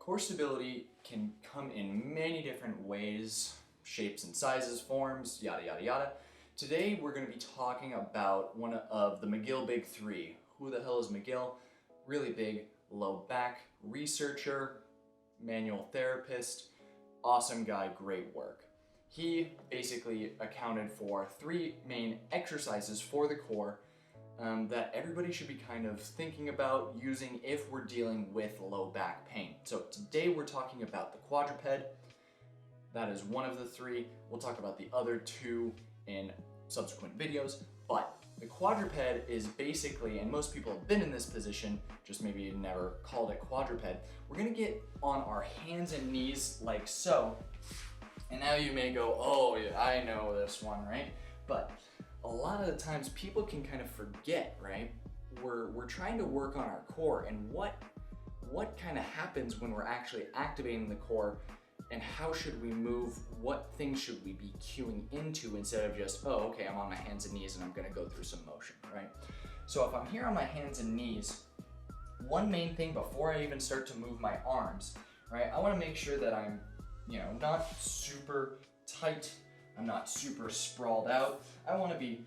core stability can come in many different ways, shapes and sizes, forms, yada yada yada. Today we're going to be talking about one of the McGill Big Three. Who the hell is McGill? Really big low back researcher, manual therapist, awesome guy, great work. He basically accounted for 3 main exercises for the core that everybody should be kind of thinking about using if we're dealing with low back pain. So today we're talking about the quadruped. That is one of the 3. We'll talk about the other 2 in subsequent videos, but the quadruped is basically, and most people have been in this position, just maybe never called it quadruped. We're gonna get on our hands and knees like so. And now you may go, oh yeah, I know this one, right? But a lot of the times people can kind of forget, right? We're trying to work on our core, and what kind of happens when we're actually activating the core, and how should we move? What things should we be cueing into instead of just, oh, okay, I'm on my hands and knees and I'm gonna go through some motion, right? So if I'm here on my hands and knees, one main thing before I even start to move my arms, right? I wanna make sure that I'm, not super tight. I'm not super sprawled out. I wanna be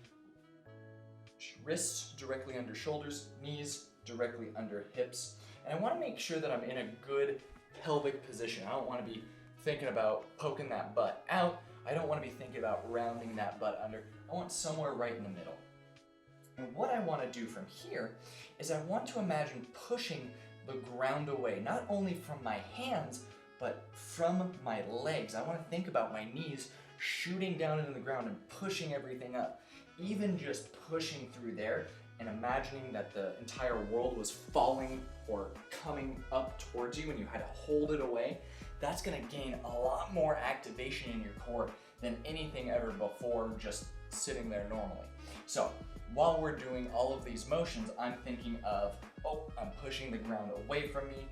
wrists directly under shoulders, knees directly under hips. And I wanna make sure that I'm in a good pelvic position. I don't wanna be thinking about poking that butt out. I don't wanna be thinking about rounding that butt under. I want somewhere right in the middle. And what I wanna do from here is I want to imagine pushing the ground away, not only from my hands, but from my legs. I wanna think about my knees shooting down into the ground and pushing everything up. Even just pushing through there and imagining that the entire world was falling or coming up towards you and you had to hold it away, that's gonna gain a lot more activation in your core than anything ever before just sitting there normally. So while we're doing all of these motions, I'm thinking of, oh, I'm pushing the ground away from me,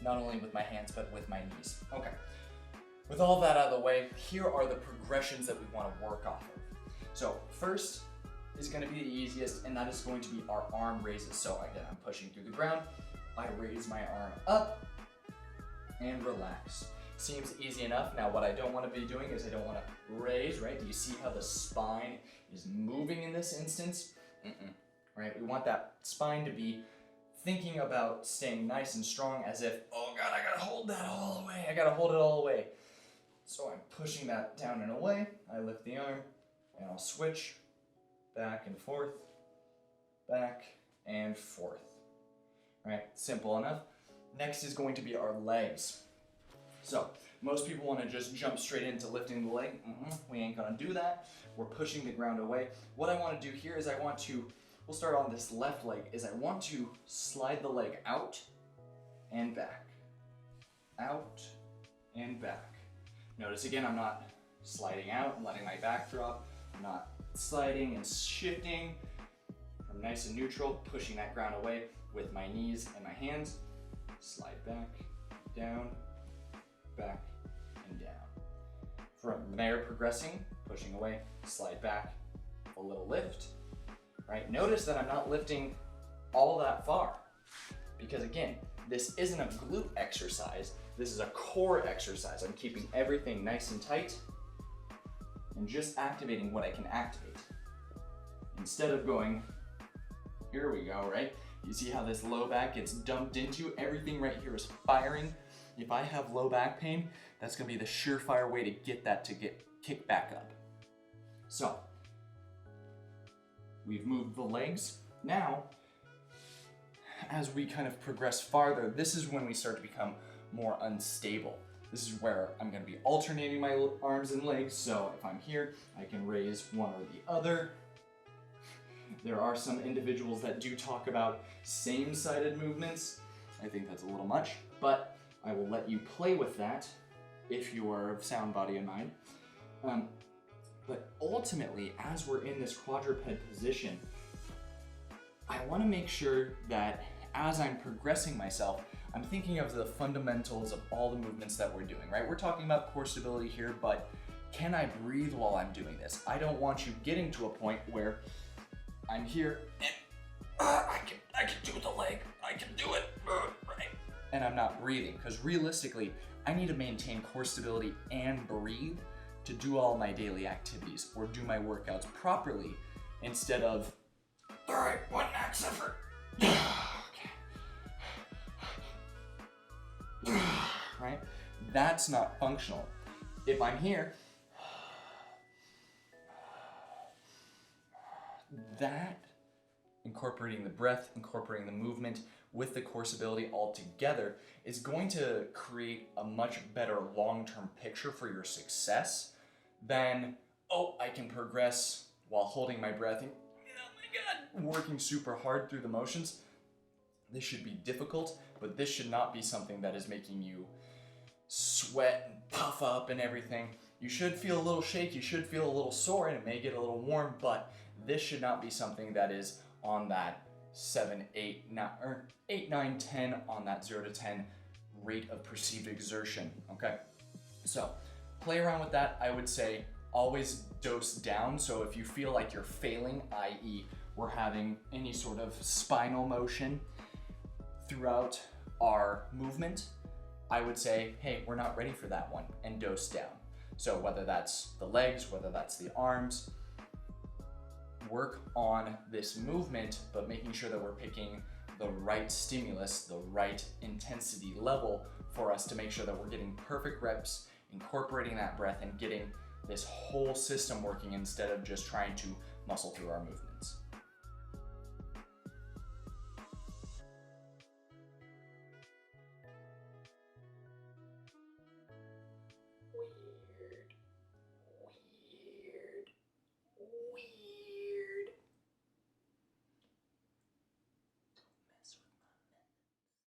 not only with my hands, but with my knees. Okay, with all that out of the way, here are the progressions that we wanna work off of. So first is gonna be the easiest, and that is going to be our arm raises. So again, I'm pushing through the ground, I raise my arm up, and relax. Seems easy enough. Now what I don't want to be doing is I don't want to raise, right? Do you see how the spine is moving in this instance? Right? We want that spine to be thinking about staying nice and strong as if, oh God, I gotta hold that all the way. I gotta hold it all the way. So I'm pushing that down and away. I lift the arm and I'll switch back and forth, back and forth. Right? Simple enough. Next is going to be our legs. So most people want to just jump straight into lifting the leg. We ain't gonna do that. We're pushing the ground away. What I want to do here is we'll start on this left leg, is I want to slide the leg out and back. Out and back. Notice again, I'm not sliding out and letting my back drop. I'm not sliding and shifting. I'm nice and neutral, pushing that ground away with my knees and my hands. Slide back, down, back, and down. From there, progressing, pushing away, slide back, a little lift, right? Notice that I'm not lifting all that far, because again, this isn't a glute exercise, this is a core exercise. I'm keeping everything nice and tight and just activating what I can activate. Instead of going, here we go, right? You see how this low back gets dumped into? Everything right here is firing. If I have low back pain, that's gonna be the surefire way to get that to get kicked back up. So, we've moved the legs. Now, as we kind of progress farther, this is when we start to become more unstable. This is where I'm gonna be alternating my arms and legs. So if I'm here, I can raise one or the other. There are some individuals that do talk about same-sided movements. I think that's a little much, but I will let you play with that if you are of sound body and mind. But ultimately, as we're in this quadruped position, I want to make sure that as I'm progressing myself, I'm thinking of the fundamentals of all the movements that we're doing, right? We're talking about core stability here, but can I breathe while I'm doing this? I don't want you getting to a point where I'm here and I can do the leg, I can do it, right? and I'm not breathing, because realistically, I need to maintain core stability and breathe to do all my daily activities or do my workouts properly instead of, all right, one max effort. Right? That's not functional. If I'm here, that, incorporating the breath, incorporating the movement with the core stability all together is going to create a much better long-term picture for your success than, oh, I can progress while holding my breath and, oh my God, working super hard through the motions. This should be difficult, but this should not be something that is making you sweat and puff up and everything. You should feel a little shaky, you should feel a little sore, and it may get a little warm, but this should not be something that is on that 7, 8, 9, or 8, 9, 10 on that 0 to 10 rate of perceived exertion, okay? So play around with that. I would say always dose down. So if you feel like you're failing, i.e. we're having any sort of spinal motion throughout our movement, I would say, hey, we're not ready for that one, and dose down. So whether that's the legs, whether that's the arms, work on this movement, but making sure that we're picking the right stimulus, the right intensity level for us to make sure that we're getting perfect reps, incorporating that breath, and getting this whole system working instead of just trying to muscle through our movement.